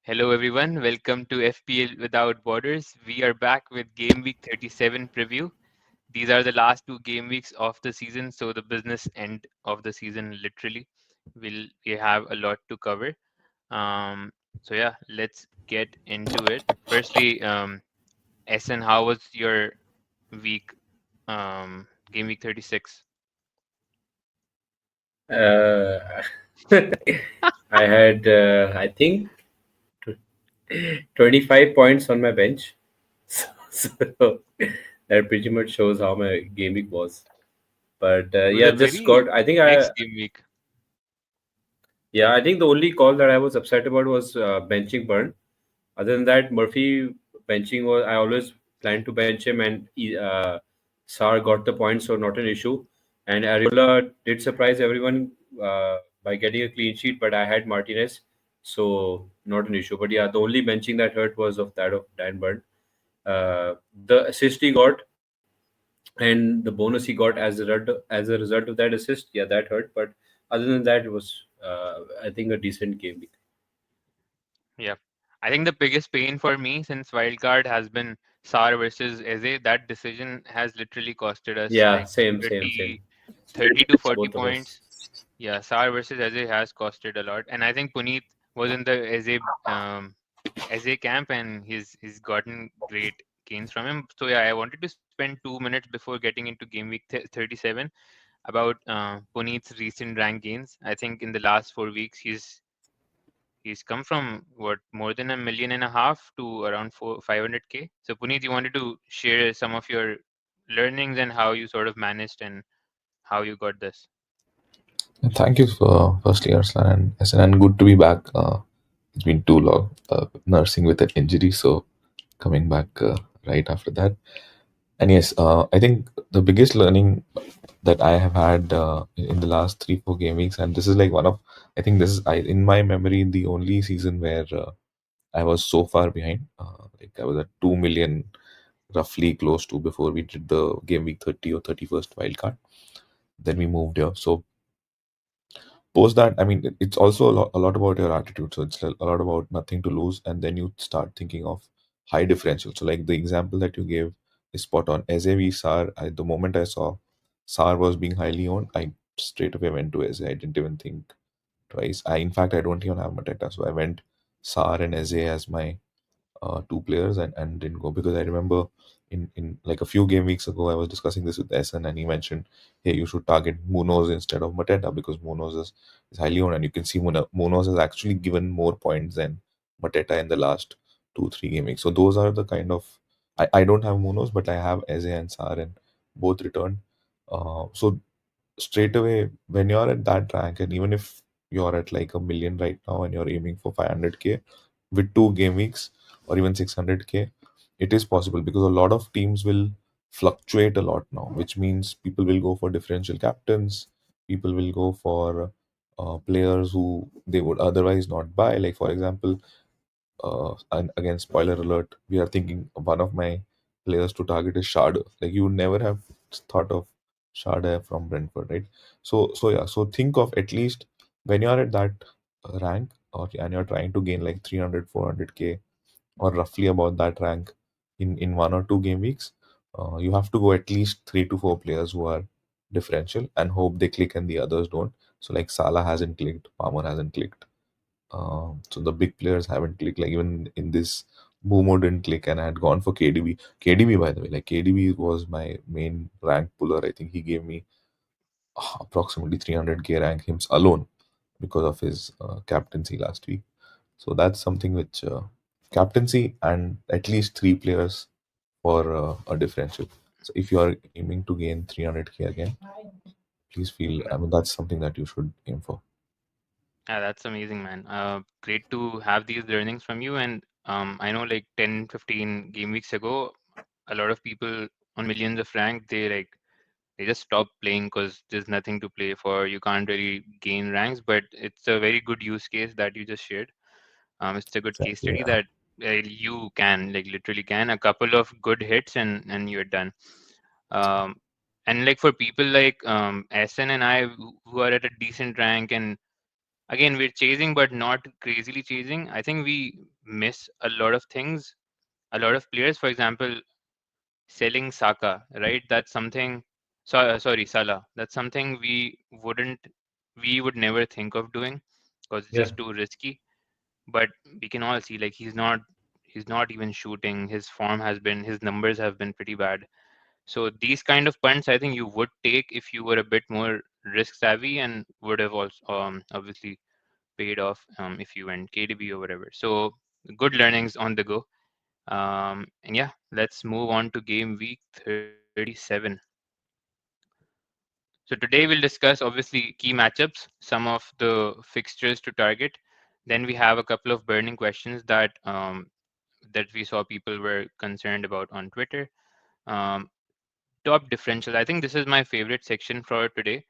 Hello, everyone. Welcome to FPL Without Borders. We are back with Gameweek 37 Preview. These are the last two game weeks of the season, so the business end of the season, literally. We have a lot to cover. So, let's get into it. Firstly, Essen, how was your week, Game Week 36? Uh, I had, I think, 25 points on my bench. So that pretty much shows how my game week was. But It was yeah, a just very got. I think nice I game week. Yeah, I think the only call that I was upset about was benching Burn. Other than that, Murphy benching was I always planned to bench him, and Sar got the points, so not an issue. And Ariola did surprise everyone by getting a clean sheet, but I had Martinez, so not an issue. But yeah, the only benching that hurt was of Dan Burn. The assist he got and the bonus he got as a result of that assist, yeah, that hurt. But other than that, it was I think a decent game week. Yeah. I think the biggest pain for me since wildcard has been Sar versus Eze. That decision has literally costed us Yeah, like same. 30, 30 to 40 Both of us. points. Yeah, Sar versus Eze has costed a lot. And I think Puneet was in the Eze camp and he's gotten great gains from him. So yeah, I wanted to spend 2 minutes before getting into game week 37 about Puneet's recent rank gains. I think in the last 4 weeks he's come from what more than 1.5 million to around 500K. So Puneet, you wanted to share some of your learnings and how you sort of managed and how you got this. Thank you for firstly, Arsalan and Ahsan, and good to be back. It's been too long nursing with an injury, so coming back right after that. And yes, I think the biggest learning that I have had in the last 3-4 game weeks, and this is like one of, I think this is in my memory the only season where I was so far behind. Like I was at 2 million, roughly close to before we did the game week 30 or 31st wildcard. Then we moved here. So post that, I mean, it's also a lot about your attitude. So it's a lot about nothing to lose, and then you start thinking of high differential. So like the example that you gave is spot on. Eze v Sar, the moment I saw Sar was being highly owned, I straight away went to Eze. I didn't even think twice. In fact, I don't even have Mateta, so I went Sar and Eze as my 2 players, and didn't go because I remember in like a few game weeks ago I was discussing this with Essen, and he mentioned, hey, you should target Munoz instead of Mateta because Munoz is highly owned, and you can see Munoz has actually given more points than Mateta in the last 2-3 game weeks. So those are the kind of, I don't have Munoz, but I have Eze and Sar, and both returned. So straight away when you're at that rank, and even if you're at like a million right now and you're aiming for 500k with 2 game weeks or even 600k, it is possible because a lot of teams will fluctuate a lot now, which means people will go for differential captains, people will go for players who they would otherwise not buy. Like for example, and again, spoiler alert, we are thinking one of my players to target is Shard. Like you would never have thought of Shard from Brentford, right? So yeah, so think of at least when you're at that rank, or and you're trying to gain like 300 400k or roughly about that rank in 1 or 2 game weeks, you have to go at least 3 to 4 players who are differential and hope they click and the others don't. So like Salah hasn't clicked, Palmer hasn't clicked, so the big players haven't clicked. Like even in this, Boomo didn't click, and I had gone for KDB. KDB, by the way, like KDB was my main rank puller. I think he gave me approximately 300k rank him alone because of his captaincy last week. So that's something which captaincy and at least 3 players for a differential. So if you are aiming to gain 300k again, please feel. I mean, that's something that you should aim for. Yeah, that's amazing, man. Great to have these learnings from you. And I know like 10, 15 game weeks ago, a lot of people on millions of rank, they just stop playing because there's nothing to play for. You can't really gain ranks, but it's a very good use case that you just shared. It's a good case Exactly. study Yeah. that you can like literally can a couple of good hits and you're done. Um, and like for people like SN and I who are at a decent rank and again we're chasing but not crazily chasing. I think miss a lot of things, a lot of players. For example, selling Saka, right? That's something. Sorry, Salah. That's something we would never think of doing because it's Yeah. just too risky. But we can all see like he's not even shooting. His numbers have been pretty bad. So these kind of punts, I think you would take if you were a bit more risk savvy and would have also obviously paid off if you went KDB or whatever. So good learnings on the go. And yeah, let's move on to game week 37. So today we'll discuss obviously key matchups, some of the fixtures to target. Then we have a couple of burning questions that we saw people were concerned about on Twitter. Um, Top differentials. I think this is my favorite section for today.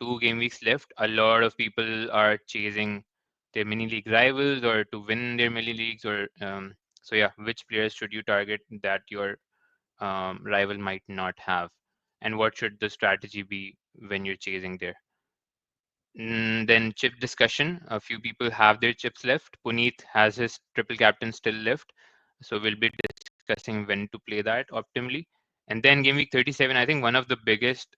2 game weeks left. A lot of people are chasing their mini league rivals or to win their mini leagues or so yeah. Which players should you target that your rival might not have, and what should the strategy be when you're chasing there? Then chip discussion. A few people have their chips left. Puneet has his triple captain still left, so we'll be discussing when to play that optimally. And then game week 37, I think one of the biggest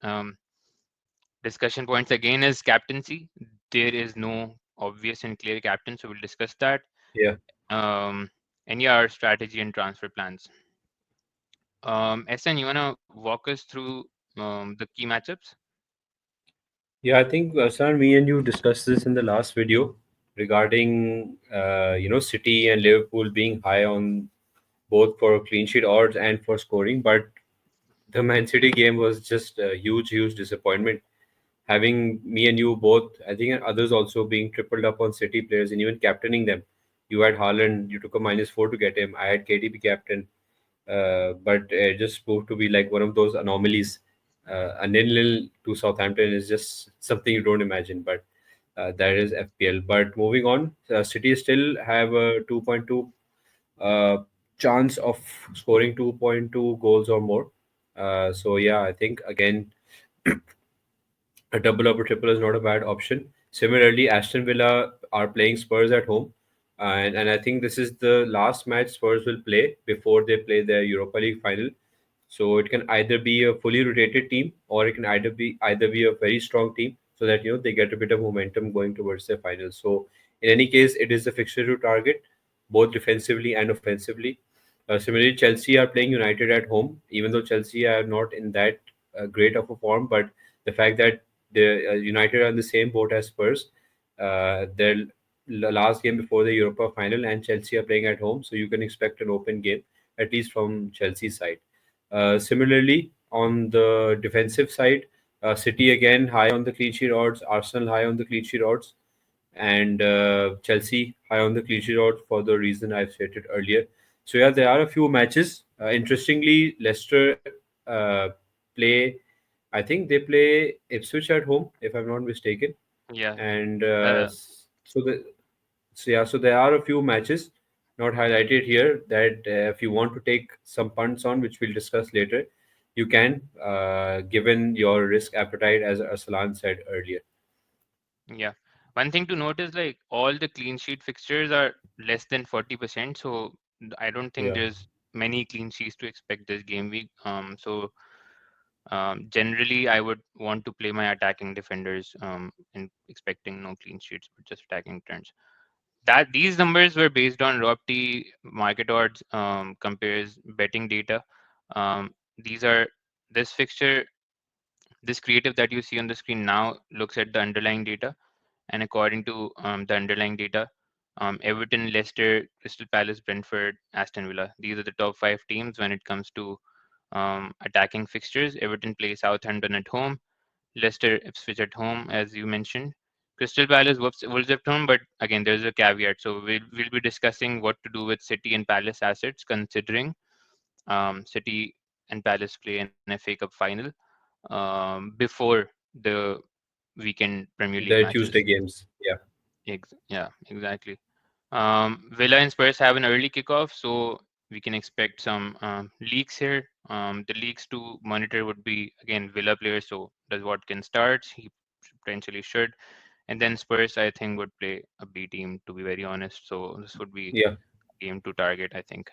discussion points again is captaincy. There is no obvious and clear captain, so we'll discuss that. Yeah. Um, and yeah, our strategy and transfer plans. SN, you wanna walk us through the key matchups? Yeah, I think Sir, me and you discussed this in the last video regarding City and Liverpool being high on both for clean sheet odds and for scoring, but the Man City game was just a huge, huge disappointment. Having me and you both, I think, and others also being tripled up on City players and even captaining them. You had Haaland, you took a -4 to get him. I had KDB captain, but it just proved to be like one of those anomalies. A nil-nil to Southampton is just something you don't imagine, but that is FPL. But moving on, City still have a 2.2 uh, chance of scoring 2.2 goals or more. So yeah, I think again a double up or triple is not a bad option. Similarly, Aston Villa are playing Spurs at home, and I think this is the last match Spurs will play before they play their Europa League final. So it can either be a fully rotated team or it can either be a very strong team so that they get a bit of momentum going towards their final. So in any case, it is a fixture to target both defensively and offensively. Similarly, Chelsea are playing United at home, even though Chelsea are not in that great of a form. But the fact that the United are in the same boat as Spurs, their last game before the Europa final, and Chelsea are playing at home, so you can expect an open game at least from Chelsea's side. Similarly, on the defensive side, City again high on the clean sheet odds, Arsenal high on the clean sheet odds, and Chelsea high on the clean sheet odds for the reason I've stated earlier. So yeah, there are a few matches. Interestingly, Leicester play. I think they play Ipswich at home, if I'm not mistaken. Yeah. And Uh, so there are a few matches not highlighted here that if you want to take some punts on, which we'll discuss later, you can, given your risk appetite, as Arsalan said earlier. yeah. One thing to note is like all the clean sheet fixtures are less than 40%, so I don't think Yeah, there's many clean sheets to expect this game week. So generally, I would want to play my attacking defenders and expecting no clean sheets, but just attacking turns. That these numbers were based on ROPT market odds compares betting data. These are this fixture, this creative that you see on the screen now looks at the underlying data, and according to the underlying data, Everton, Leicester, Crystal Palace, Brentford, Aston Villa. These are the top 5 teams when it comes to attacking fixtures. Everton plays Southampton at home, Leicester, Ipswich at home, as you mentioned. Crystal Palace, Wolves at home, but again, there's a caveat. So we'll be discussing what to do with City and Palace assets, considering City and Palace play an FA Cup final before the weekend Premier League the Tuesday matches. games. Yeah, Yeah, exactly. Villa and Spurs have an early kickoff, so we can expect some leaks here. The leaks to monitor would be again Villa players. So does Watkins start? He potentially should. And then Spurs, I think, would play a B team, to be very honest. So this would be yeah. game to target, I think.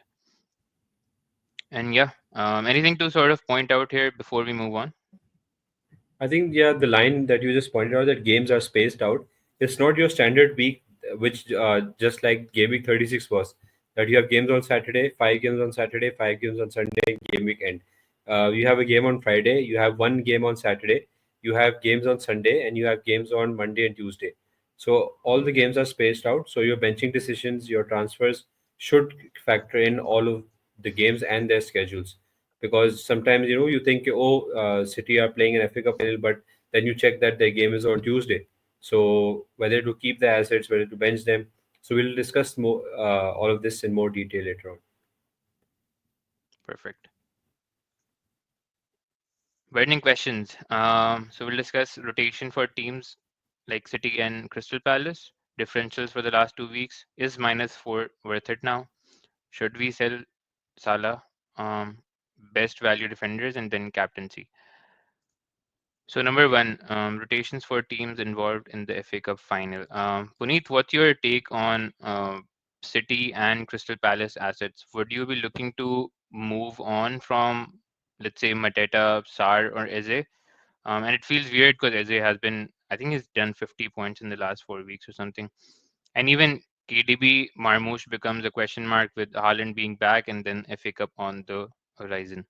And yeah, anything to sort of point out here before we move on? I think, yeah, the line that you just pointed out, that games are spaced out. It's not your standard week, which just like Game Week 36 was, that you have games on Saturday, 5 games on Saturday, 5 games on Sunday, Game Week end. You have a game on Friday, you have one game on Saturday, you have games on Sunday, and you have games on Monday and Tuesday. So all the games are spaced out. So your benching decisions, your transfers should factor in all of the games and their schedules, because sometimes you think, oh, City are playing an FA Cup final, but then you check that their game is on Tuesday. So whether to keep the assets, whether to bench them. So we'll discuss more all of this in more detail later on. Perfect. Burning questions. So we'll discuss rotation for teams like City and Crystal Palace. Differentials for the last 2 weeks. Is -4 worth it now? Should we sell Salah? Best value defenders and then captaincy. So number one, rotations for teams involved in the FA Cup final. Puneet, what's your take on City and Crystal Palace assets? Would you be looking to move on from, let's say, Mateta, Sar, or Eze? And it feels weird because Eze has been, I think he's done 50 points in the last 4 weeks or something. And even KDB, Marmoush becomes a question mark with Haaland being back and then FA Cup on the horizon.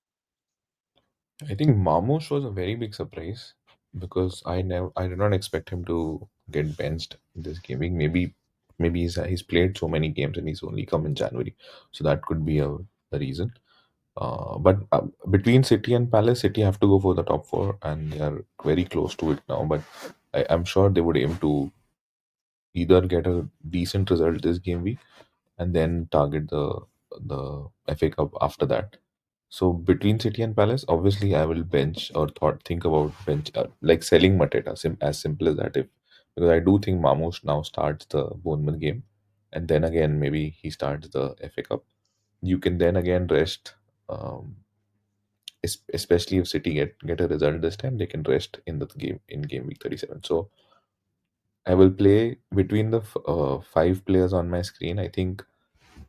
I think Mamush was a very big surprise because I did not expect him to get benched in this gaming. Maybe he's played so many games and he's only come in January, so that could be a reason. But between City and Palace, City have to go for the top four, and they are very close to it now. But I'm sure they would aim to either get a decent result this game week and then target the FA Cup after that. So between City and Palace, obviously I will bench or think about bench like selling Mateta, as simple as that. If because I do think Mamush now starts the Bournemouth game, and then again maybe he starts the FA Cup. You can then again rest, um, especially if City get a result this time, they can rest in the game week 37. So I will play between the five players on my screen. I think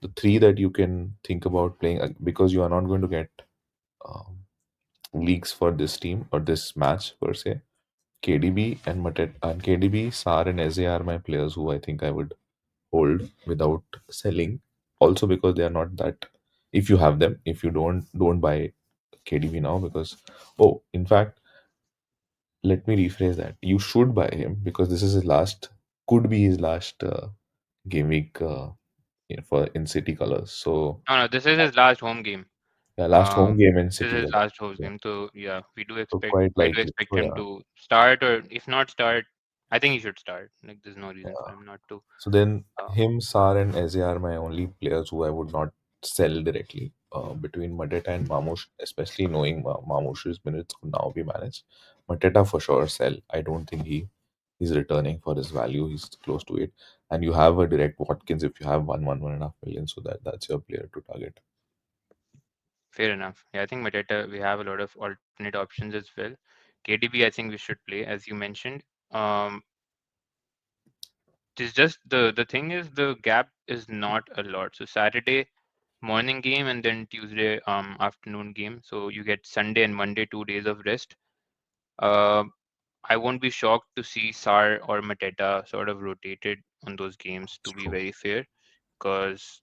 the three that you can think about playing because you are not going to get um, leagues for this team or this match per se. KDB and KDB, Sar and Eze are my players who I think I would hold without selling. Also because they are not that. If you have them, if you don't buy KDB now because in fact, let me rephrase that. You should buy him because this is his last, could be his last game week for in City colors. So No, no, this is his last home game. yeah, last home game in This is City his colors. last home Yeah, game. So yeah, so quite I do likely. expect So him yeah, to start, or if not start, I think he should start. Like there's no reason for yeah. him not to. So then Uh, him, Sar, and Eze are my only players who I would not sell directly. Between Mateta and Mamush, especially knowing Mamush's minutes could now be managed. Mateta for sure sell. I don't think he's returning for his value. He's close to it. And you have a direct Watkins if you have 1.5 million, so that's your player to target. Fair enough. Yeah, I think Mateta, we have a lot of alternate options as well. KDB, I think we should play, as you mentioned. Um, it's just the thing is the gap is not a lot. So Saturday morning game and then Tuesday afternoon game. So you get Sunday and Monday 2 days of rest. Uh, I won't be shocked to see Sar or Mateta sort of rotated on those games, It's to be true. very fair, because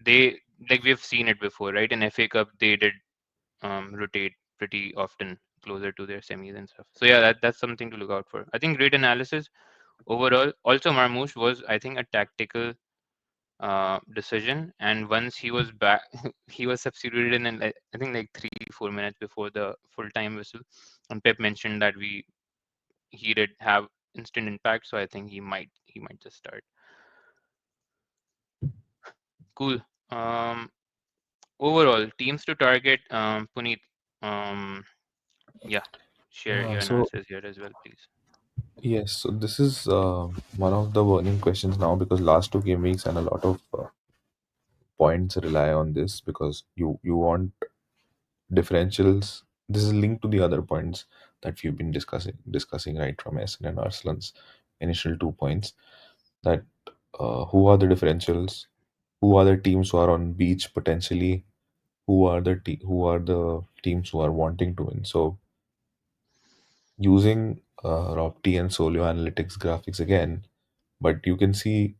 they, like we've seen it before, right? In FA Cup, they did rotate pretty often closer to their semis and stuff. So yeah, that's something to look out for. I think great analysis overall. Also, Marmoush was, I think, a tactical decision, and once he was back, he was substituted in like, I think like 3-4 minutes before the full time whistle. And Pep mentioned that he did have instant impact, so I think he might just start. Cool. Um, Overall teams to target. Puneet. Um, yeah, share your So analysis here as well, please. yes, so this is one of the burning questions now because last two game weeks and a lot of points rely on this because you want differentials. This is linked to the other points that we've been discussing right from Essen and Arsalan's initial 2 points that who are the differentials who are the teams who are on beach potentially, who are the teams who are wanting to win. So using Ropti and Solio analytics graphics again, but you can see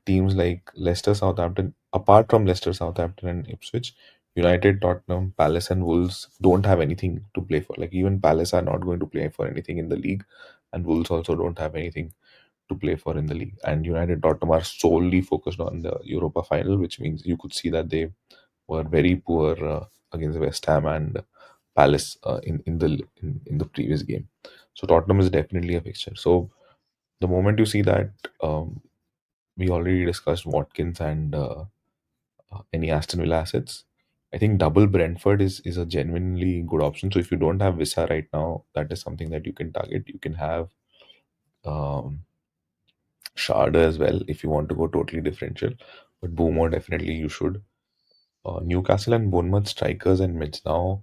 teams like Leicester, Southampton, apart from Leicester, Southampton, and Ipswich, United, Tottenham, Palace, and Wolves don't have anything to play for. Like even Palace are not going to play for anything in the league, and Wolves also don't have anything to play for in the league. And United, Tottenham are solely focused on the Europa final, which means you could see that they were very poor against West Ham and Palace in the previous game. So Tottenham is definitely a fixture. So the moment you see that, we already discussed Watkins and any Aston Villa assets. I think double Brentford is a genuinely good option. So if you don't have Visa right now, that is something that you can target. You can have um, Shard as well if you want to go totally differential. But Boomer definitely you should. Newcastle and Bournemouth strikers and mids. Now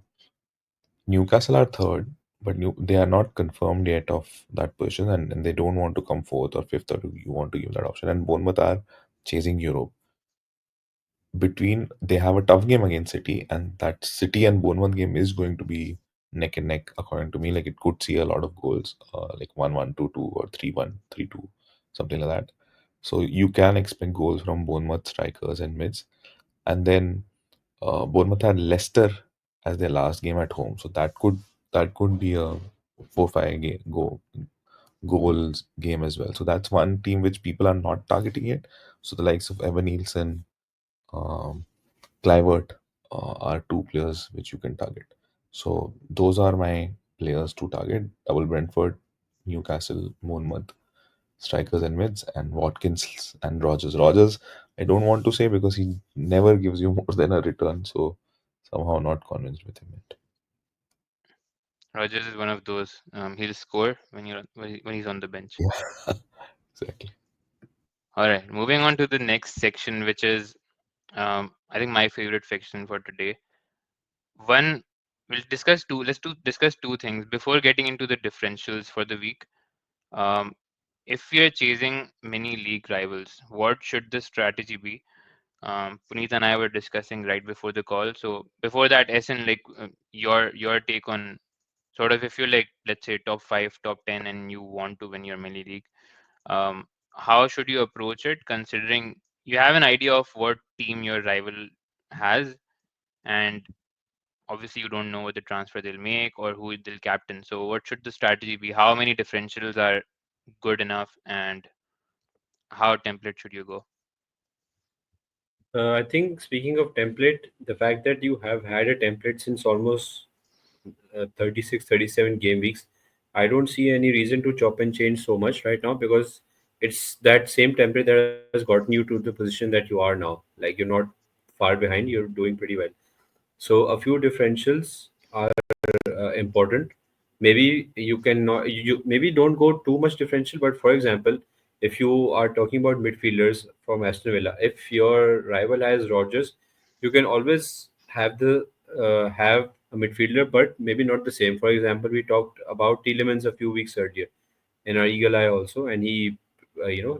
Newcastle are third, but they are not confirmed yet of that position, and they don't want to come fourth or fifth, or you want to give that option. And Bournemouth are chasing Europe. Between they have a tough game against City, and that City and Bournemouth game is going to be neck and neck, according to me. Like it could see a lot of goals, like 1-1, 2-2, or 3-1, 3-2, something like that. So you can expect goals from Bournemouth strikers and mids. And then Bournemouth had Leicester as their last game at home, so that could be a 4-5 goals game as well. So that's one team which people are not targeting yet. So the likes of Evan Nielsen, um, Clivert are two players which you can target. So those are my players to target: double Brentford, Newcastle, Bournemouth, strikers and mids, and Watkins and Rogers. Rogers, I don't want to say because he never gives you more than a return. So somehow not convinced with him yet. Rogers is one of those. He'll score when he's on the bench. Yeah, exactly. All right, moving on to the next section, which is I think my favorite section for today. One, we'll discuss two. Discuss two things before getting into the differentials for the week. Um, if you're chasing mini league rivals, what should the strategy be? Puneet and I were discussing right before the call. So before that, Essen, like your take on sort of if you're like let's say top five, top 10, and you want to win your mini league, um, how should you approach it? Considering you have an idea of what team your rival has, and obviously you don't know what the transfer they'll make or who they'll captain. So what should the strategy be? How many differentials are good enough, and how template should you go? I think speaking of template, the fact that you have had a template since almost 36, 37 game weeks, I don't see any reason to chop and change so much right now, because it's that same template that has gotten you to the position that you are now. Like you're not far behind, you're doing pretty well. So a few differentials are important. Maybe you can not, you maybe don't go too much differential, but for example, if you are talking about midfielders from Aston Villa, if your rival has Rodgers, you can always have a midfielder, but maybe not the same. For example, we talked about Tielemans a few weeks earlier in our Eagle Eye also, and he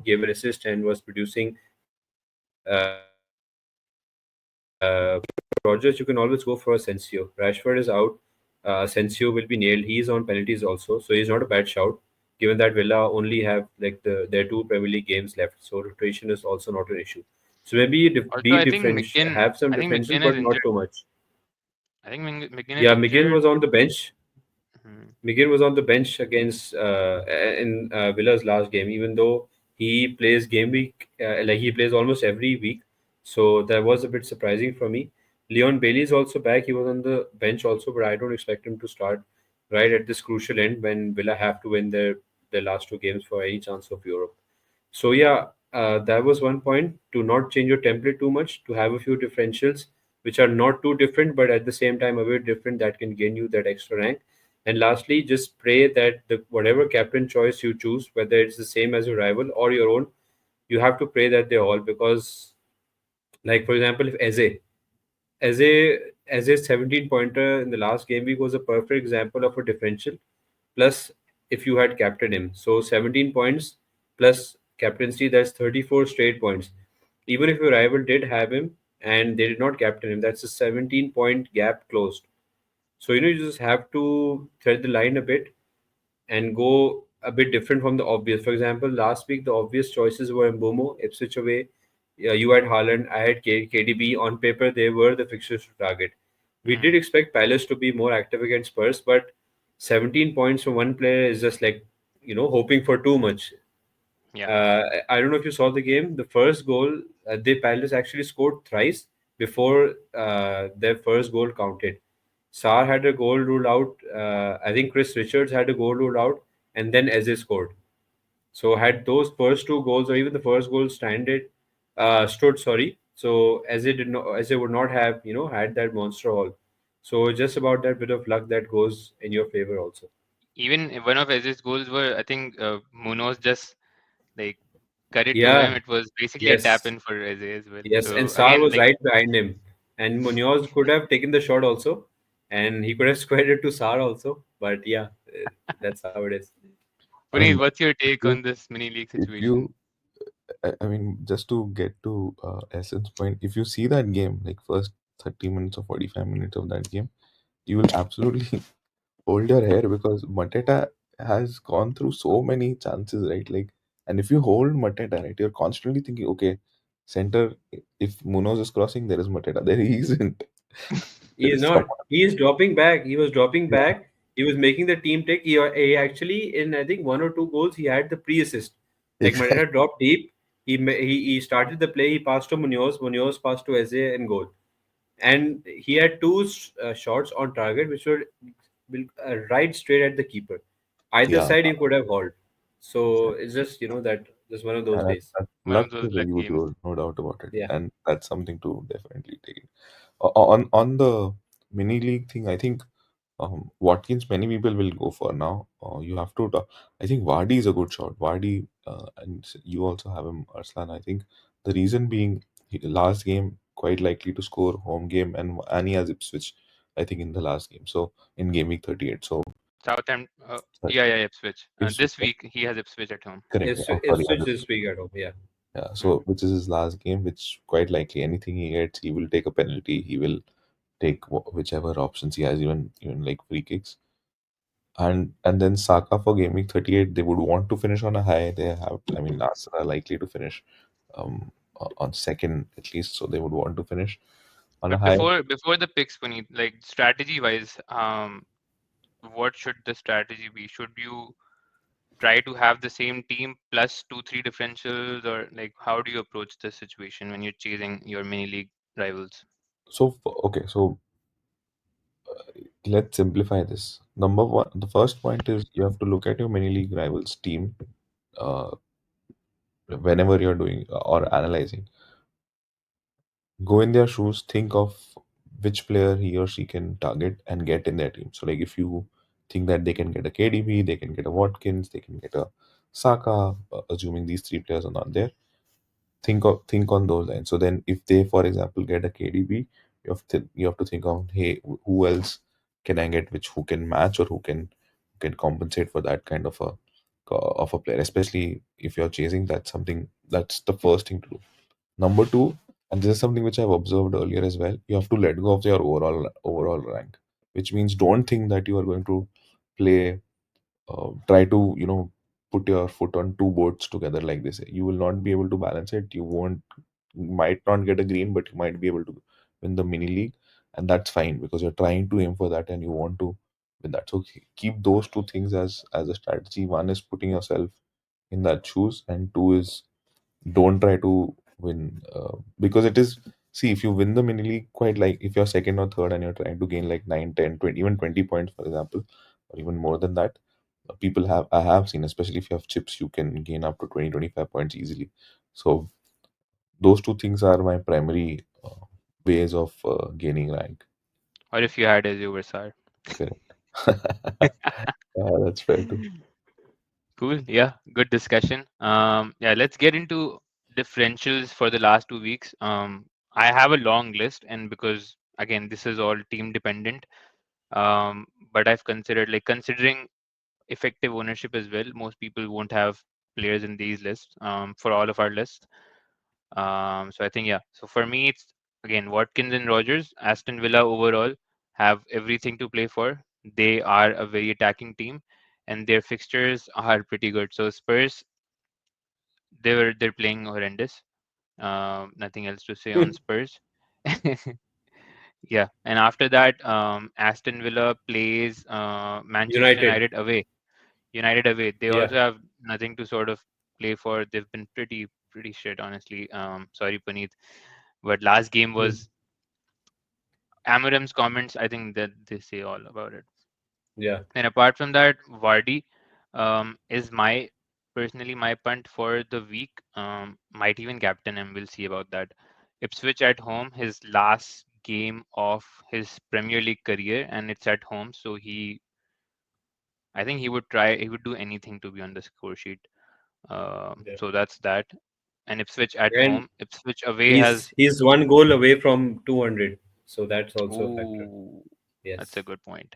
gave an assist and was producing. Rodgers, you can always go for Asensio. Rashford is out. Asensio will be nailed. He is on penalties also, so he's not a bad shout. Given that Villa only have like their two Premier League games left, so rotation is also not an issue. So maybe be Also, I think have some differentials, but not McGinn too is much. injured. I think McGinn is Yeah, McGinn injured. was on the bench. Mhm. McGinn was on the bench against in Villa's last game, even though he plays game week, like he plays almost every week. So that was a bit surprising for me. Leon Bailey is also back. He was on the bench also, but I don't expect him to start right at this crucial end when Villa have to win their last two games for any chance of Europe. So yeah, that was one point, to not change your template too much, to have a few differentials which are not too different, but at the same time a bit different, that can gain you that extra rank. And lastly, just pray that the whatever captain choice you choose, whether it's the same as your rival or your own, you have to pray that they all, because like for example, if Eze's 17 pointer in the last game week was a perfect example of a differential. Plus, if you had captained him, so 17 points plus captaincy, that's 34 straight points. even if your rival did have him and they did not captain him, that's a 17-point gap closed. So you just have to thread the line a bit and go a bit different from the obvious. For example, last week the obvious choices were Mbomo, Ipswich away. You had Haaland, I had KDB. On paper, they were the fixtures to target. We Mm, did expect Palace to be more active against Spurs, but 17 points from one player is just like, hoping for too much. yeah. I don't know if you saw the game. The first goal, the Palace actually scored thrice before their first goal counted. Sarr had a goal ruled out. I think Chris Richards had a goal ruled out, and then Eze scored. So had those first two goals, or even the first goal stood, sorry. So Eze would not have had that monster haul. So just about that bit of luck that goes in your favor also. Even one of Ez's goals were, I think, Munoz just like cut it to Yeah. him. It was basically a tap Yes. in for Eze as well. Yes, and So Sarr again, was like right behind him. And Munoz could have taken the shot also, and he could have squared it to Sarr also. But yeah, that's how it is. I mean, Puneet, what's your take if on this mini league if situation? you, I mean, just to get to Essence point, if you see that game, like first 30 minutes or 45 minutes of that game, you will absolutely hold your hair because Mateta has gone through so many chances, right? Like, and if you hold Mateta, right, you're constantly thinking, okay, center, if Munoz is crossing, there is Mateta. There he isn't. He There is is not. someone. He is dropping back. He was dropping Yeah, back. He was making the team take. He actually, in I think one or two goals, he had the pre-assist. Like exactly. Mateta dropped deep. He started the play. He passed to Munoz. Munoz passed to Eze and goal. And he had two shots on target, which were right straight at the keeper. Either Yeah, side, he could have hauled. So exactly. it's just that just one of those And days. One of luck those plays a luck huge games. role, no doubt about it. Yeah. And that's something to definitely take it. On the mini league thing, I think Watkins, many people will go for now. You have to. I think Vardy is a good shot. Vardy, and you also have him, Arslan. I think the reason being, last game quite likely to score home game, and he has Ipswich. I think in the last game, so in game week 38. So Southampton, sorry, yeah, Ipswich. Ipswich, This week he has Ipswich at home. correct. It's Oh, it's sorry, I switched just, this week at home. Yeah. yeah. So Mm. which is his last game, which quite likely anything he gets, he will take a penalty. He will take whichever options he has, even like free kicks. And then Saka for Game Week 38, they would want to finish on a high. They have, I mean, Arsenal are likely to finish on second at least, so they would want to finish on a But high. before the picks, Puneet, like strategy wise, what should the strategy be? Should you try to have the same team plus two, three differentials, or like how do you approach this situation when you're chasing your mini league rivals? So okay, so let's simplify this. Number one, the first point is you have to look at your mini league rivals team uh, whenever you're doing or analyzing. Go in their shoes, think of which player he or she can target and get in their team. So, like if you think that they can get a KDB, they can get a Watkins, they can get a Saka, assuming these three players are not there, think on those lines. So then, if they, for example, get a KDB, you have to think of, hey, who else can I get, which who can match or who can compensate for that kind of a player, especially if you're chasing. That's the first thing to do. Number two, and this is something which I've observed earlier as well, you have to let go of your overall rank, which means don't think that you are going to play, try to put your foot on two boats together like this. You will not be able to balance it. You might not get a green, but you might be able to win the mini league, and that's fine because you're trying to aim for that and you want to win that. So keep those two things as a strategy. One is putting yourself in that shoes, and two is don't try to win, because it is, see, if you win the mini league, quite like if you're second or third and you're trying to gain like 9, 10, 20, even 20 points, for example, or even more than that, I have seen, especially if you have chips, you can gain up to 20, 25 points easily. So those two things are my primary ways of gaining rank. Or if you had as you were Sar. Correct. Yeah, that's fair too. Cool. Yeah, good discussion. Yeah, let's get into differentials for the last 2 weeks. I have a long list, and because again, this is all team dependent. But I've considered like considering effective ownership as well. Most people won't have players in these lists. For all of our lists. So I think yeah. So for me, it's again Watkins and Rogers. Aston Villa overall have everything to play for. They are a very attacking team, and their fixtures are pretty good. So Spurs, they're playing horrendous. Nothing else to say on Spurs. Yeah, and after that, Aston Villa plays Manchester United. United away. United away. They Yeah. also have nothing to sort of play for. They've been pretty shit, honestly. Sorry, Puneet, but last game Hmm. was Amarim's comments. I think that they say all about it. Yeah. And apart from that, Vardy is my personally my punt for the week. Might even captain him. We'll see about that. Ipswich at home, his last game of his Premier League career, and it's at home, so I think he would try. He would do anything to be on the score sheet. Yeah. So that's that. And Ipswich at And home. Ipswich away he's has. he's one goal away from 200, so that's also a factor. Ooh, that's a Yes. good point.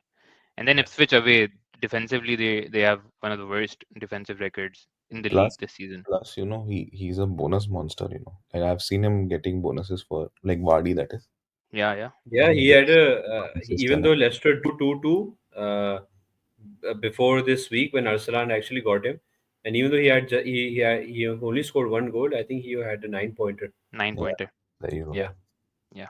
And then Yeah. Ipswich away, defensively, they have one of the worst defensive records in the league Plus, this season. he's a bonus monster. Like I've seen him getting bonuses for like Vardy, that is. Yeah, yeah. Yeah, He he had gets a assist even and though Leicester drew 2-2 before this week when Arsalan actually got him, and even though he only scored one goal, I think he had a 9 pointer. Nine yeah, pointer. there you go. Yeah, Yeah.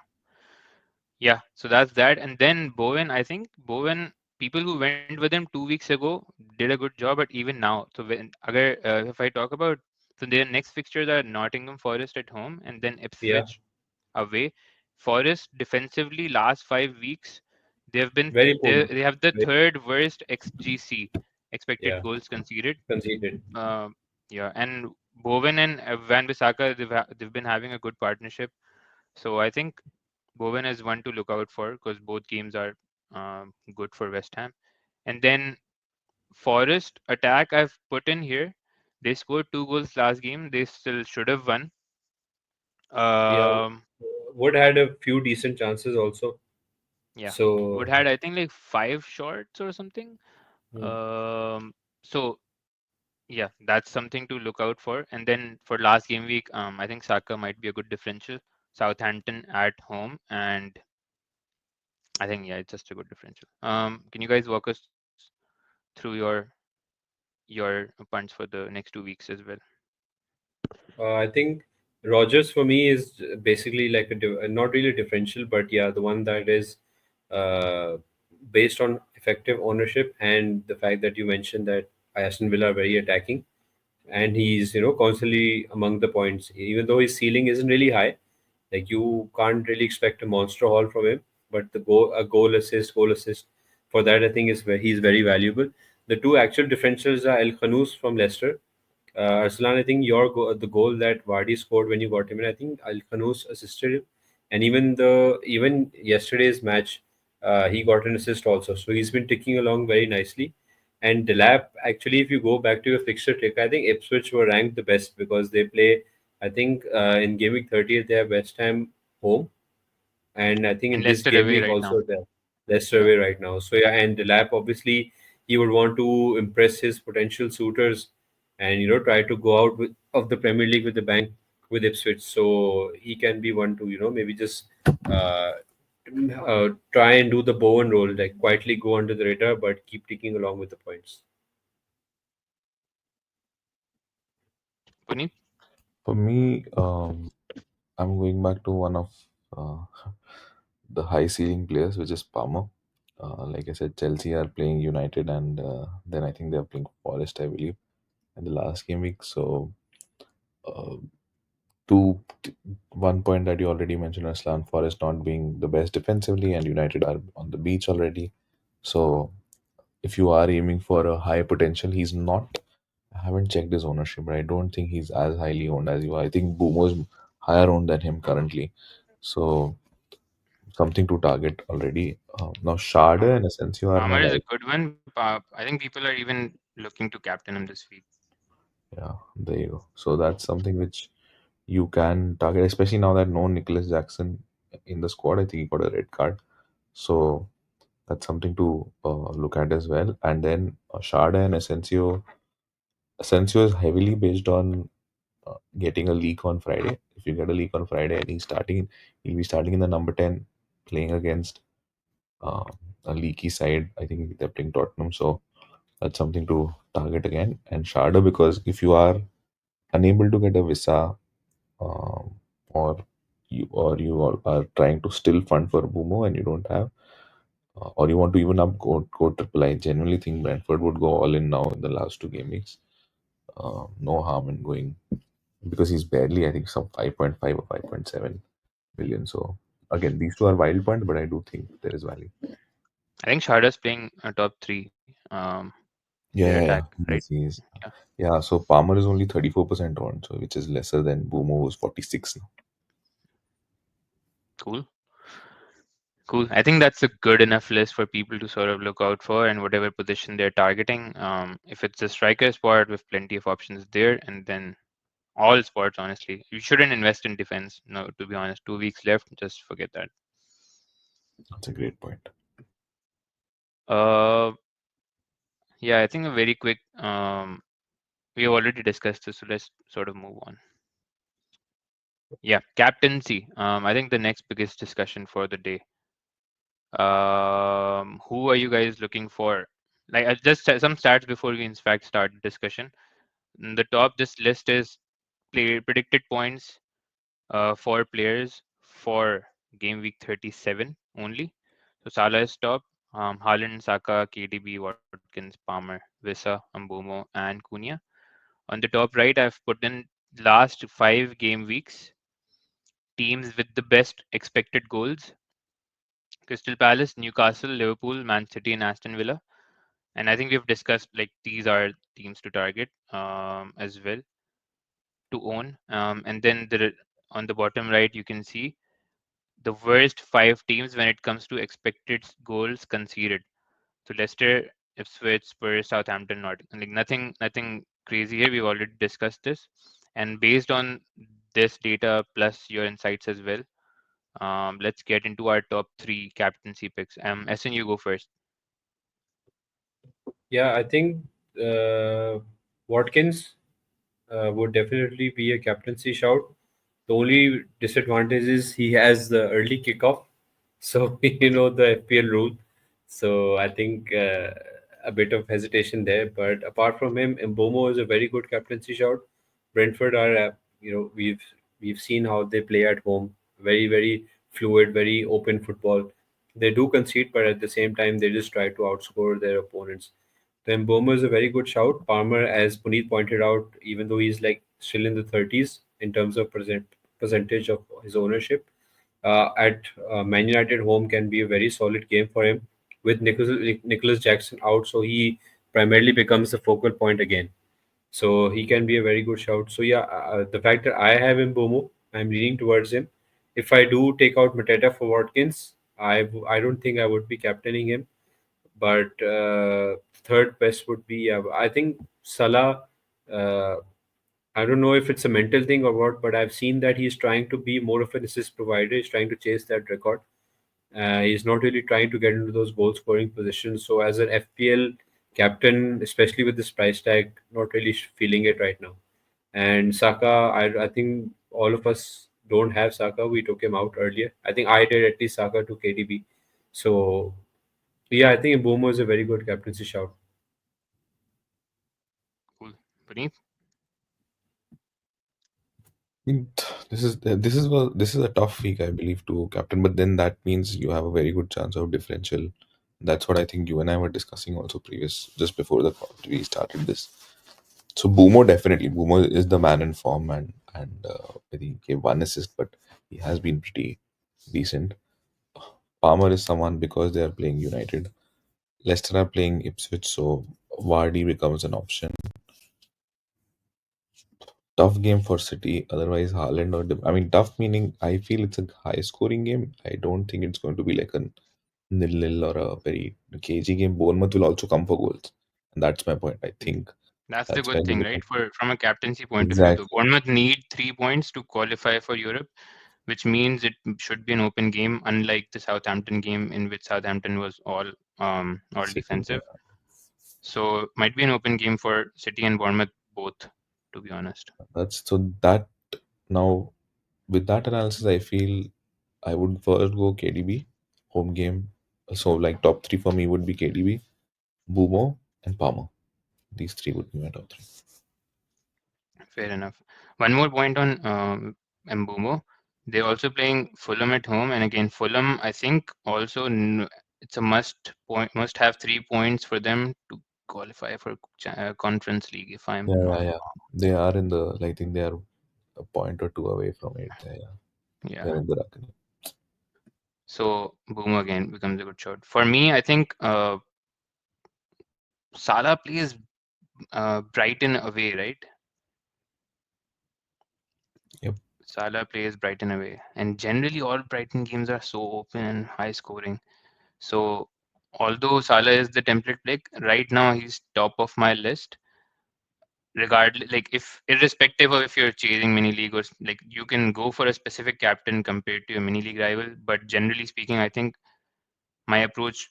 Yeah. So that's that. And then Bowen, I think Bowen, people who went with him 2 weeks ago did a good job, but even now, so if I talk about, so their next fixtures are Nottingham Forest at home and then yeah, Ipswich away. Forest defensively last 5 weeks, very poor. they have the Very, third worst XGC, expected yeah, goals conceded. conceded. Uh, yeah, and Bowen and Van Bissaka, they've been having a good partnership. So I think Bowen is one to look out for because both games are good for West Ham. And then Forest attack I've put in here. They scored 2 goals last game. They still should have won. Yeah, Um, Wood had a few decent chances also. yeah, Wood So had I think like 5 shots or something. mm, Um, so yeah, that's something to look out for. And then for last game week, I think Saka might be a good differential. Southampton at home, and I think yeah, it's just a good differential. Can you guys walk us through your punts for the next 2 weeks as well? I think Rogers for me is basically like not really a differential, but yeah, the one that is uh, based on effective ownership and the fact that you mentioned that Aston Villa are very attacking, and he's constantly among the points, even though his ceiling isn't really high. Like you can't really expect a monster haul from him, but a goal assist for that I think is where he's very valuable. The two actual differentials are El Khanous from Leicester. Arsalan, I think the goal that Vardy scored when you got him, and I think Al Khanous assisted him, and even yesterday's match, he got an assist also. So he's been ticking along very nicely. And Delap, actually, if you go back to your fixture tick, I think Ipswich were ranked the best because they play. I think in Gameweek 30th they have West Ham home, and I think in And this Leicester game away week right now. also they're Yeah. survey right now. So yeah, and the lap obviously he would want to impress his potential suitors, and try to go out of the Premier League with the bank with Ipswich. So he can be one to maybe just try and do the Bowen role, like quietly go under the radar but keep ticking along with the points. Puneet? For me, I'm going back to one of uh, the high ceiling players, which is Palmer. Like I said, Chelsea are playing United, and then I think they're playing Forest, I believe, in the last game week. So, uh, two, one point that you already mentioned, Aslan, Forest not being the best defensively, and United are on the beach already. So, if you are aiming for a high potential, he's not. I haven't checked his ownership, but I don't think he's as highly owned as you are. I think Boomo's higher owned than him currently. So something to target already. Now Sharda and Asensio are my Palmer is a right. good one. I think people are even looking to captain him this week. Yeah, there you go. So that's something which you can target, especially now that no Nicholas Jackson in the squad. I think he got a red card. So that's something to look at as well. And then Sharda and Asensio. Asensio is heavily based on getting a leak on Friday. if you get a leak on Friday and he'll be starting in the number 10, playing against uh, a leaky side. I think they're playing Tottenham, so that's something to target again. And Sharda, because if you are unable to get a visa, um, or are trying to still fund for Bumo and you don't have, or you want to even up go triple, I genuinely think Brentford would go all in now in the last two game weeks. No harm in going, because he's barely, I think, some 5.5 or 5.7 million. So again, these two are wild point, but I do think there is value. I think Sharda's playing top three. Their Yeah, attack, yeah, yeah. right? He's Yeah. yeah. So Palmer is only 34% on, so which is lesser than Boomo, who's 46 now. Cool. Cool. I think that's a good enough list for people to sort of look out for and whatever position they're targeting. If it's a striker spot with plenty of options there, and then all spots, honestly, you shouldn't invest in defense. No, to be honest, 2 weeks left, just forget that. That's a great point. Uh, yeah, I think a very quick. We have already discussed this, so let's sort of move on. Yeah, captaincy. I think the next biggest discussion for the day. Who are you guys looking for? Like, just some stats before we in fact start the discussion. The top this list is predicted points for players for game week 37 only. So Salah is top. Haaland, Saka, KDB, Watkins, Palmer, Vissa, Ambomo, and Cunha. On the top right, I've put in last 5 game weeks teams with the best expected goals: Crystal Palace, Newcastle, Liverpool, Man City, and Aston Villa. And I think we've discussed like these are teams to target as well, to own. And then on the bottom right, you can see the worst 5 teams when it comes to expected goals conceded. So Leicester, Ipswich, Spurs, Southampton, not like nothing crazy here. We've already discussed this, and based on this data plus your insights as well, let's get into our top 3 captaincy picks. Essen, you go first. Yeah, I think uh, Watkins would definitely be a captaincy shout. The only disadvantage is he has the early kickoff, so you know the FPL rule. So I think a bit of hesitation there. But apart from him, Mbomo is a very good captaincy shout. Brentford are, we've seen how they play at home. Very fluid, very open football. They do concede, but at the same time, they just try to outscore their opponents. Then Bomo is a very good shout. Palmer, as Puneet pointed out, even though he's like still in the 30s in terms of percentage of his ownership, at Man United home can be a very solid game for him with Nicholas Jackson out, so he primarily becomes the focal point again. So he can be a very good shout. So yeah, the fact that I have him Bomo, I'm leaning towards him. If I do take out Mateta for Watkins, I don't think I would be captaining him, but third best would be I think Salah. Uh, I don't know if it's a mental thing or what, but I've seen that he's trying to be more of an assist provider. He's trying to chase that record. He's not really trying to get into those goal scoring positions. So as an FPL captain, especially with this price tag, not really feeling it right now. And Saka, I think all of us don't have Saka. We took him out earlier. I think I did, at least Saka to KDB. So yeah, I think Mbomo is a very good captaincy shout. Cool. Puneet? mean, this is a tough week, I believe, to captain. But then that means you have a very good chance of differential. That's what I think you and I were discussing also just before we started this. So Boomo, definitely, Boomo is the man in form, and I think he gave 1 assist, but he has been pretty decent. Palmer is someone because they are playing United. Leicester are playing Ipswich, so Vardy becomes an option. Tough game for City. Otherwise, Haaland I mean, tough meaning I feel it's a high scoring game. I don't think it's going to be like a nil-nil or a very cagey game. Bournemouth will also come for goals, and that's my point. I think That's the that's good why they thing, right? become For from a captaincy point of view, the exactly Bournemouth need 3 points to qualify for Europe, which means it should be an open game, unlike the Southampton game in which Southampton was all City. defensive. So might be an open game for City and Bournemouth both, to be honest. That's so that now. with that analysis, I feel I would first go KDB, home game. So like top three for me would be KDB, Boomo, and Palmer. These three would be my top three. Fair enough. One more point on Mbumo. They're also playing Fulham at home, and again, Fulham, I think, also it's a must have 3 points for them to qualify for Conference League. If I'm Yeah, not yeah, yeah. They are in the. I think they are a point or two away from it. Yeah, yeah. They yeah. are in the reckoning. So Boomo again becomes a good shot for me. I think Salah plays Brighton away, right? Yep. Salah plays Brighton away, and generally all Brighton games are so open and high scoring. So, although Salah is the template pick, right now he's top of my list. Regardless, like if irrespective of if you're chasing mini league or like you can go for a specific captain compared to a mini league rival. But generally speaking, I think my approach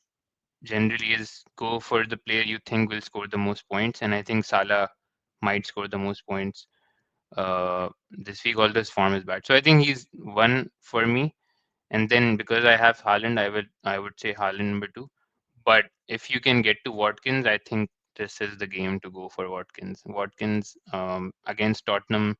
generally is go for the player you think will score the most points, and I think Salah might score the most points this week. Although his form is bad, so I think he's one for me. And then because I have Haaland, I would say Haaland number two. But if you can get to Watkins, I think this is the game to go for Watkins. Watkins against Tottenham,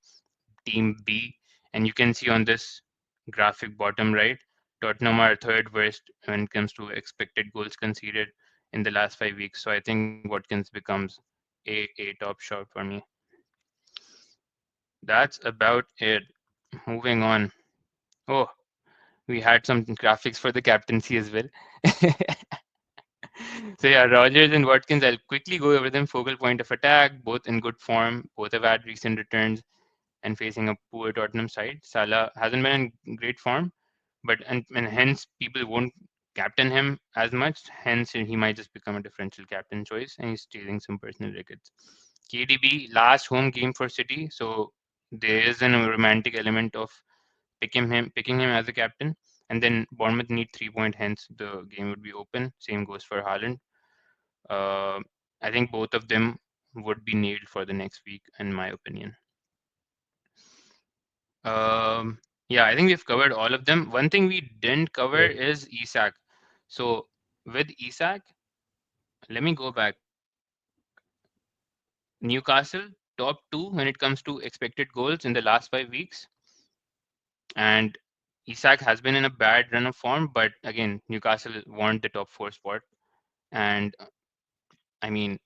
Team B, and you can see on this graphic bottom right, Tottenham are third worst when it comes to expected goals conceded in the last 5 weeks. So I think Watkins becomes a top shot for me. That's about it. Moving on. Oh, we had some graphics for the captaincy as well. So yeah, Rogers and Watkins, I'll quickly go over them. Focal point of attack, both in good form, both have had recent returns and facing a poor Tottenham side. Salah hasn't been in great form, but and hence people won't captain him as much. Hence he might just become a differential captain choice, and he's stealing some personal records. KDB last home game for City, so there is a romantic element of picking him as a captain. And then Bournemouth need 3 point, hence the game would be open. Same goes for Haaland. Uh, I think both of them would be nailed for the next week, in my opinion. Um, yeah, I think we've covered all of them. One thing we didn't cover Yeah. is Isak. So with Isak, let me go back. Newcastle top two when it comes to expected goals in the last 5 weeks, and Isak has been in a bad run of form, but again, Newcastle want the top four spot, and I mean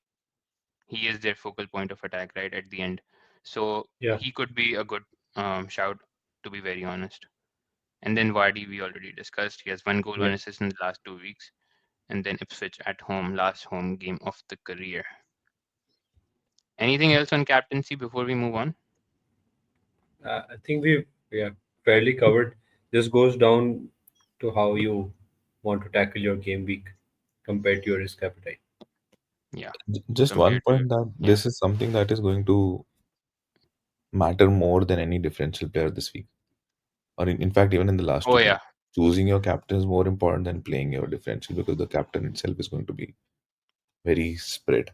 he is their focal point of attack right at the end. So Yeah. he could be a good shout, to be very honest. And then Vardy, we already discussed. He has 1 goal, Yeah. 1 assist in the last 2 weeks. And then Ipswich at home, last home game of the career. Anything else on captaincy before we move on? I think we've yeah fairly covered. This goes down to how you want to tackle your game week compared to your risk appetite. Yeah, Just one compared to, point that yeah. this is something that is going to matter more than any differential player this week, or in fact, even in the last Oh, two yeah, games. Choosing your captain is more important than playing your differential because the captain itself is going to be very spread.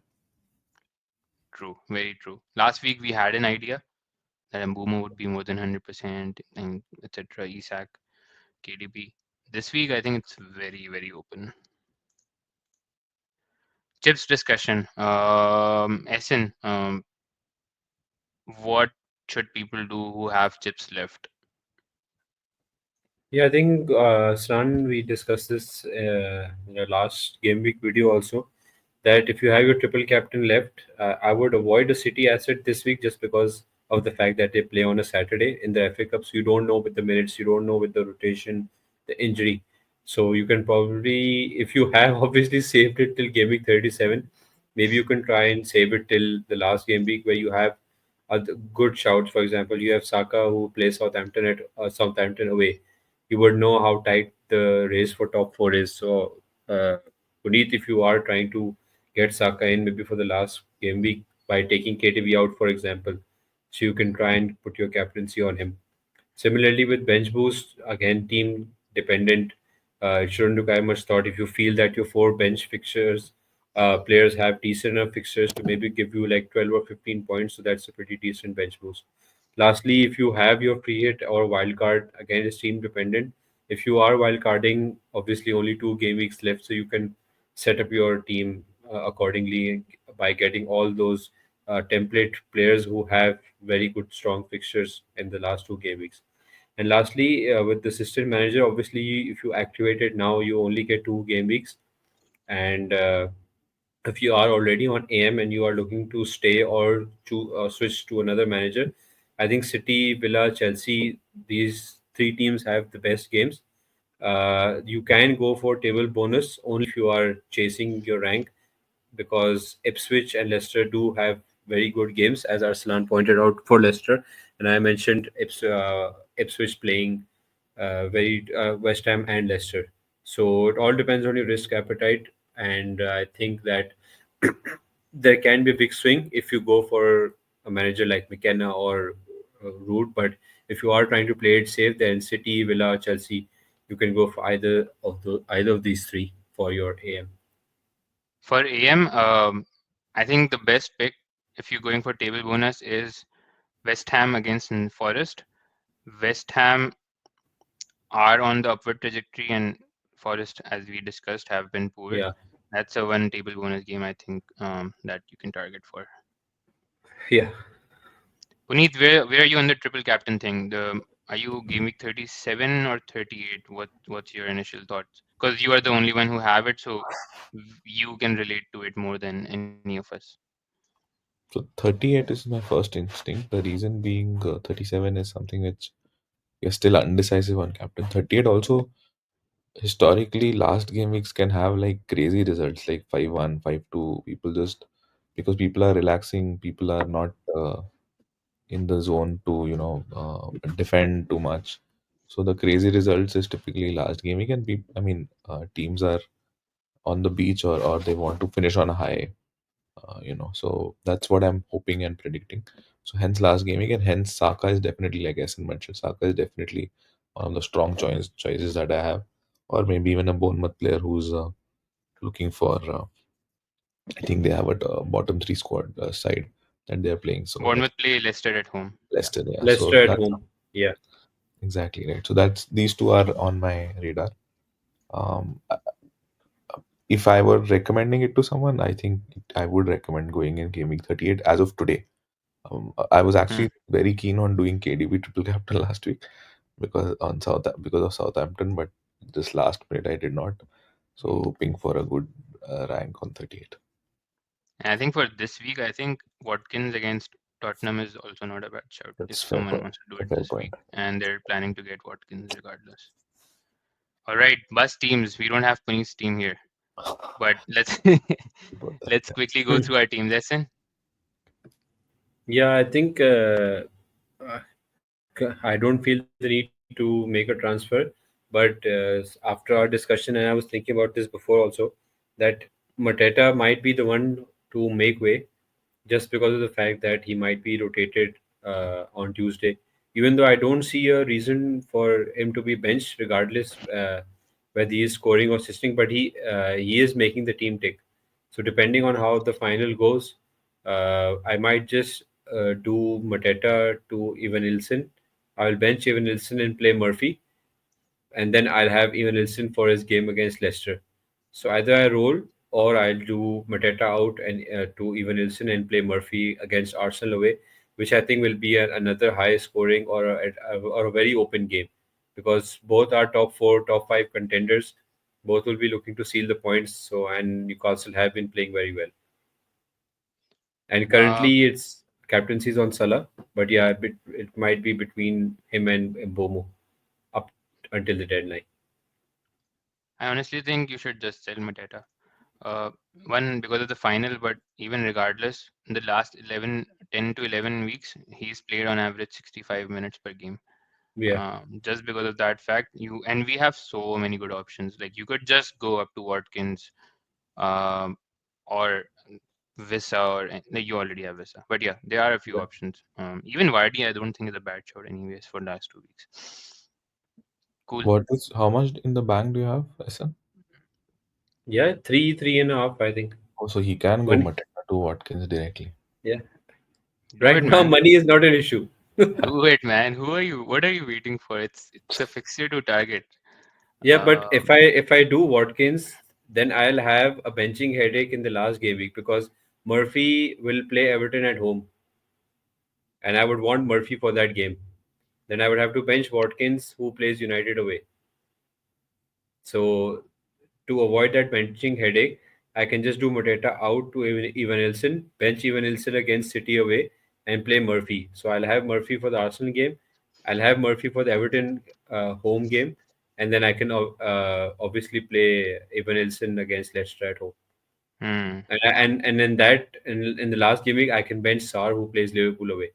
true, very true. Last week we had an idea that Mbuma would be more than 100% and etc. Isak, KDB. This week I think it's very, very open. Chips discussion. Essen, what should people do who have chips left? Yeah, I think Sran, we discussed this in our last game week video also. That if you have your triple captain left, I would avoid a City asset this week just because of the fact that they play on a Saturday in the FA Cup. So you don't know with the minutes, you don't know with the rotation, the injury. So you can probably, if you have obviously saved it till game week 37, maybe you can try and save it till the last game week where you have good shouts. For example, you have Saka who plays Southampton at Southampton away. You would know how tight the race for top four is. So, Puneet, if you are trying to get Saka in maybe for the last game week by taking KTV out, for example, so you can try and put your captaincy on him. Similarly, with bench boost, again, team dependent. It shouldn't require much thought. If you feel that your four bench fixtures, players have decent enough fixtures to maybe give you like 12 or 15 points, so that's a pretty decent bench boost. Lastly, if you have your free hit or wild card, again, it's team dependent. If you are wild carding, obviously only 2 game weeks left, so you can set up your team accordingly by getting all those template players who have very good, strong fixtures in the last 2 game weeks. And lastly, with the assistant manager, obviously, if you activate it now, you only get 2 game weeks. And if you are already on AM and you are looking to stay or to switch to another manager, I think City, Villa, Chelsea, these three teams have the best games. You can go for table bonus only if you are chasing your rank, because Ipswich and Leicester do have very good games, as Arsalan pointed out for Leicester, and I mentioned Ipswich playing very West Ham and Leicester. So it all depends on your risk appetite, and I think that there can be a big swing if you go for a manager like McKenna or Root. But if you are trying to play it safe, then City, Villa, Chelsea, you can go for either of these three for your AM. For AM, I think the best pick if you're going for table bonus is West Ham against Forest. West Ham are on the upward trajectory, and Forest, as we discussed, have been poor. Yeah, That's a one table bonus game I think that you can target for. yeah. Puneet, where are you on the triple captain thing? Are you game week 37 or 38? What's your initial thoughts? Because you are the only one who have it, so you can relate to it more than any of us. So 38 is my first instinct. The reason being 37 is something which you're still undecisive on captain. 38 also, historically, last game weeks can have like crazy results like 5-1, 5-2. People just, because people are relaxing, people are not in the zone to, defend too much. So the crazy results is typically last game week, and teams are on the beach, or they want to finish on a high. So that's what I'm hoping and predicting. So hence last game again, hence Saka is definitely, like Essen mentioned, Saka is definitely one of the strong choices that I have, or maybe even a Bournemouth player who's looking for. I think they have a bottom three squad side that they are playing. So Bournemouth play Leicester at home. Leicester, yeah. So Leicester at that's home. Yeah. exactly right. So that's these two are on my radar. Um, if I were recommending it to someone, I think I would recommend going in gaming 38 as of today. I was Hmm. actually very keen on doing KDB triple captain last week because of Southampton, but this last minute I did not. So hoping for a good rank on 38. And I think for this week, I think Watkins against Tottenham is also not a bad shout if That's fair someone point. wants to do A it fair this point. week and they're planning to get Watkins regardless. All right, bus teams. We don't have Puneet's team here, but let's About that, let's yeah. quickly go through our team lesson. Yeah, I think I don't feel the need to make a transfer, but after our discussion, and I was thinking about this before also, that Mateta might be the one to make way, just because of the fact that he might be rotated on Tuesday. Even though I don't see a reason for him to be benched, regardless whether he is scoring or assisting, but he is making the team tick. So depending on how the final goes, I might just do Mateta to Evan Nilsson. I will bench Evan Nilsson and play Murphy, and then I'll have Evan Nilsson for his game against Leicester. So either I roll, or I'll do Mateta out and to Evan Nilsson and play Murphy against Arsenal away, which I think will be another high scoring or a very open game, because both are top four, top five contenders. Both will be looking to seal the points. So, and Newcastle have been playing very well. And Uh, currently it's captaincy is on Salah, but yeah, it might be between him and Mbomo up until the deadline. I honestly think you should just sell Mateta. Uh, One, because of the final, but even regardless, in the last 10 to 11 weeks, he's played on average 65 minutes per game. Yeah. Just because of that fact, and we have so many good options. Like you could just go up to Watkins, um, or Visa, or like you already have Visa. But yeah, there are a few options. Even Vardy, I don't think is a bad shot anyways for last 2 weeks. Cool. What is how much in the bank do you have, Essen? Yeah, three and a half, I think. Oh, so he can go Money. Mateta to Watkins directly. Yeah. Do Right it, now, man. money is not an issue. Do it, man. Who are you? What are you waiting for? It's a fixture to target. Yeah, but Uh, if I do Watkins, then I'll have a benching headache in the last game week because Murphy will play Everton at home, and I would want Murphy for that game. Then I would have to bench Watkins, who plays United away. So to avoid that benching headache, I can just do Mateta out to Evanilson, bench Evanilson against City away, and play Murphy. So I'll have Murphy for the Arsenal game. I'll have Murphy for the Everton home game, and then I can obviously play Evanilson against Leicester at home. hmm. And then in the last game week, I can bench Sar who plays Liverpool away.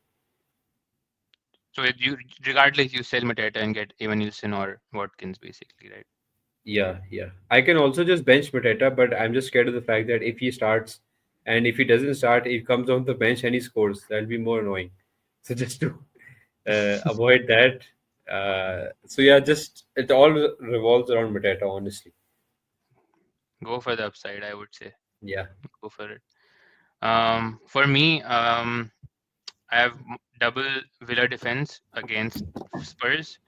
So you, regardless, you sell Mateta and get Evan Nielsen or Watkins, basically, right? Yeah, yeah. I can also just bench Mateta, but I'm just scared of the fact that if he starts and if he doesn't start, he comes on the bench and he scores. That'll be more annoying. So just to avoid that, so yeah, just it all revolves around Mateta, honestly. Go for the upside, I would say. Yeah, Go for it. For me, I have double Villa defense against Spurs.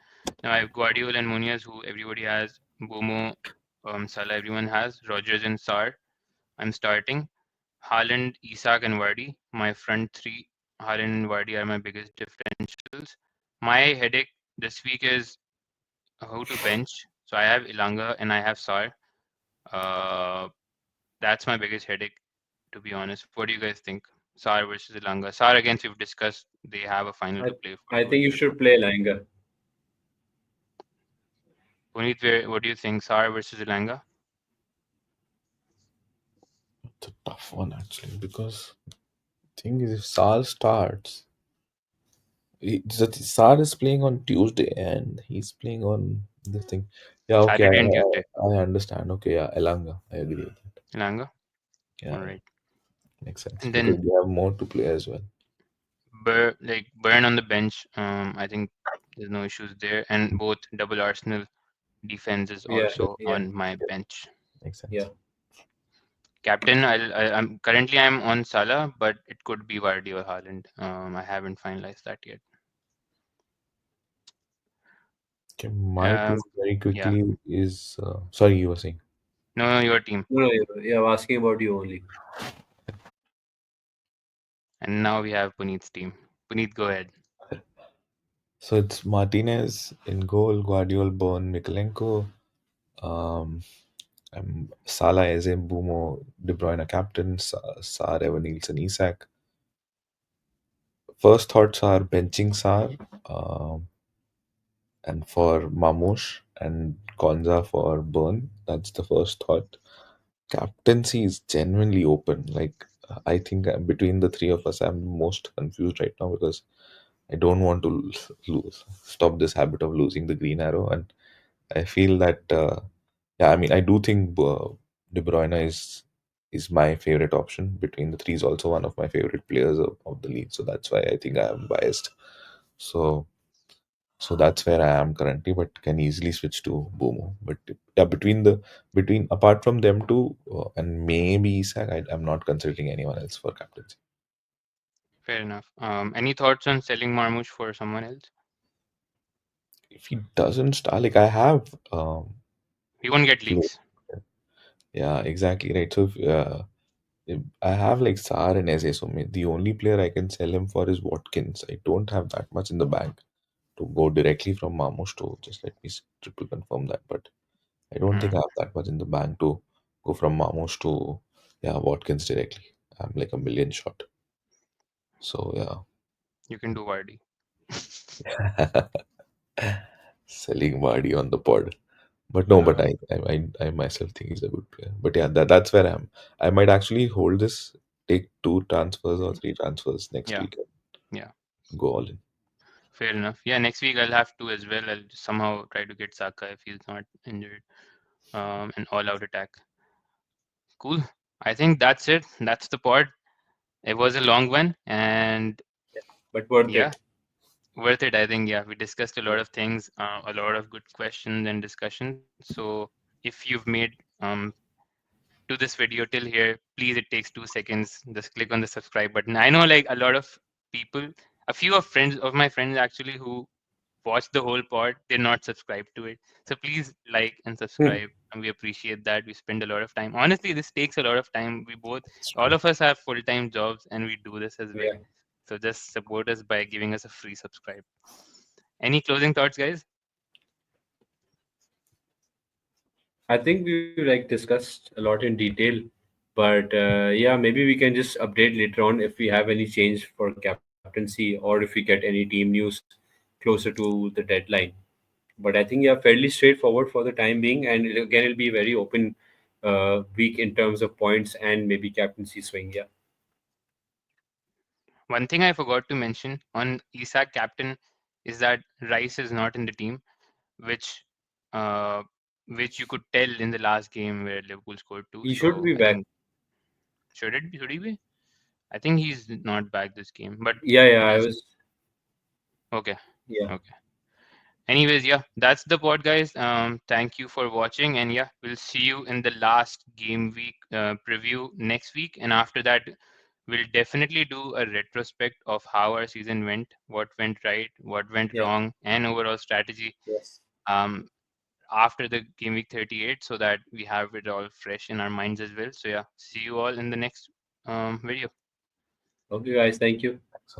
Now I have Guardiola and Munoz, who everybody has. Bomo, Salah, everyone has. Rogers and Sar. I'm starting. Haaland, Isak, and Vardy. My front three, Haaland and Vardy, are my biggest differentials. My headache this week is who to bench. So I have Ilanga and I have Sar. Uh, that's my biggest headache, to be honest. What do you guys think? Sar versus Ilanga. Sar against we've discussed they have a final I to play for I think towards you the end. should play Langa. Puneet, what do you think? Sar versus Ilanga? It's a tough one actually because thing is if Sal starts, Sar is playing on Tuesday and he's playing on this thing. Yeah, okay, Saturday and Tuesday. I understand. Okay, yeah, Elanga, I agree with that. Ilanga. Yeah, All right. makes sense And because then they have more to play as well. Burn on the bench. I think there's no issues there. And both double Arsenal defense is Yeah, Yep, also yeah, on my yep, bench. makes yeah. sense. Captain, I'm currently I'm on Salah, but it could be Vardy or Haaland. I haven't finalized that yet. Okay, my Uh, team very yeah. quickly is sorry, you were saying. No, your team. No, no, yeah, I'm asking about you only. And now we have Puneet's team. Puneet, go ahead. So it's Martinez in goal, Guardiola, Bone, Mikalenko, um, Salah, Eze, Bumo, De Bruyne captain, Sar, Evan Nielsen, Isak. First thoughts are benching Sar, and for Mamouche and Konza for Burn. That's the first thought. Captaincy is genuinely open. Like I think between the three of us, I'm most confused right now because I don't want to stop this habit of losing the green arrow, and I feel that yeah, I mean, I do think De Bruyne is my favorite option between the three. Is also one of my favorite players of the league, so that's why I think I am biased. So so that's where I am currently, but can easily switch to Bomo. But yeah, between apart from them two and maybe Isak, I'm not considering anyone else for captaincy. Fair enough. Any thoughts on selling Marmoush for someone else? If he doesn't start, like I have, He won't get play- leaks. yeah, exactly right. So if I have like Sar and Eze, so the only player I can sell him for is Watkins. I don't have that much in the bank to go directly from Mamush to just let me triple confirm that, but I don't think Hmm. I have that much in the bank to go from Mamush to yeah Watkins directly. I'm like a million short. So You can do Vardy. yeah, selling Vardy on the pod. But no, but Uh, I myself think he's a good player. But yeah, that's where I am. I might actually hold this, take two transfers or three transfers next yeah, week, yeah. and go all in. Fair enough. Yeah, next week I'll have to as well. I'll somehow try to get Saka if he's not injured. An all-out attack. Cool. I think that's it. That's the pod. It was a long one, and But worth yeah, it. worth it. I think yeah, we discussed a Yeah. lot of things, a lot of good questions and discussions. So if you've made to this video till here, please, it takes 2 seconds. Just click on the subscribe button. I know like a lot of people a few of my friends actually who watch the whole pod, they're not subscribed to it. So please like and subscribe, and we appreciate that. We spend a lot of time. Honestly, this takes a lot of time. We both, It's all true. of us have full-time jobs, and we do this as well. Yeah. So just support us by giving us a free subscribe. Any closing thoughts, guys? I think we like discussed a lot in detail, but yeah, maybe we can just update later on if we have any change for captaincy or if we get any team news closer to the deadline. But I think, yeah, fairly straightforward for the time being, and again, it'll be a very open week in terms of points and maybe captaincy swing. Yeah, One thing I forgot to mention on Isak captain is that Rice is not in the team, which uh, which you could tell in the last game where Liverpool scored two. he should So be I back. think should he be? I think he's not back this game, but Yeah, yeah, I we'll was. okay. Yeah, Okay. Anyways, yeah, that's the pod, guys. Thank you for watching, and yeah, we'll see you in the last game week preview next week, and after that, we'll definitely do a retrospect of how our season went, what went right, what went yeah, wrong, and overall strategy. yes. Um, After the game week 38, so that we have it all fresh in our minds as well. So yeah, see you all in the next video. Okay, guys, thank you. Thanks a lot.